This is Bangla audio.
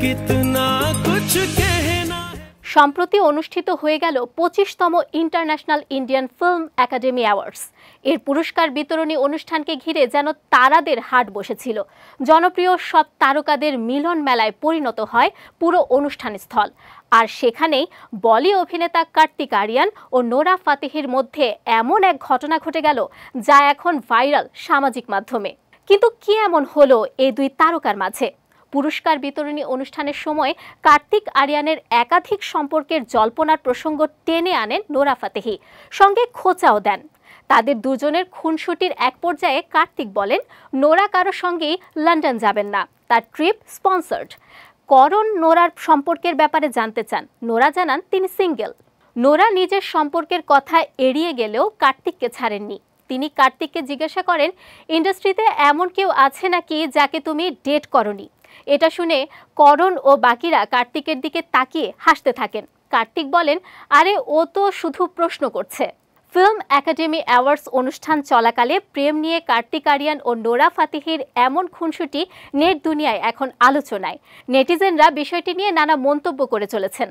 कितना कुछ कहना। সম্প্রতি অনুষ্ঠিত হয়ে গেল 25তম international Indian film academy awards. এর পুরস্কার বিতরণী অনুষ্ঠানকে ঘিরে যেন তারাদের হাট বসেছিল। জনপ্রিয় সব তারকাদের মিলন মেলায় পরিণত হয় পুরো অনুষ্ঠানস্থল। আর সেখানেই বলি অভিনেতা কার্তিক আরিয়ান ও নোরা ফাতেহির মধ্যে এমন এক ঘটনা ঘটে গেল যা এখন ভাইরাল সামাজিক মাধ্যমে। কিন্তু কি এমন হলো এই দুই তারকার মাঝে? পুরস্কার বিতরণী অনুষ্ঠানের সময় কার্তিক আরিয়ানের একাধিক সম্পর্কের জল্পনার প্রসঙ্গ টেনে আনেন নোরা ফাতেহি, সঙ্গে খোঁচাও দেন। তাদের দুজনের খুনসুটির এক পর্যায়ে কার্তিক বলেন, নোরা কারো সঙ্গেই লন্ডন যাবেন না, তার ট্রিপ স্পন্সর্ড। করণ নোরার সম্পর্কের ব্যাপারে জানতে চান। নোরা জানান তিনি সিঙ্গেল। নোরা নিজের সম্পর্কের কথা এড়িয়ে গেলেও কার্তিককে ছাড়েননি। তিনি কার্তিককে জিজ্ঞাসা করেন, ইন্ডাস্ট্রিতে এমন কেউ আছে নাকি যাকে তুমি ডেট করনি? এটা শুনে করণ ও বাকিরা কার্তিকের দিকে তাকিয়ে হাসতে থাকেন। কার্তিক বলেন, আরে ও তো শুধু প্রশ্ন করছে। ফিল্ম একাডেমি অ্যাওয়ার্ডস অনুষ্ঠান চলাকালে প্রেম নিয়ে কার্তিক আরিয়ান ও নোরা ফাতেহির এমন খুনসুটি নেট দুনিয়ায় এখন আলোচনায়। নেটিজেনরা বিষয়টি নিয়ে নানা মন্তব্য করে চলেছেন।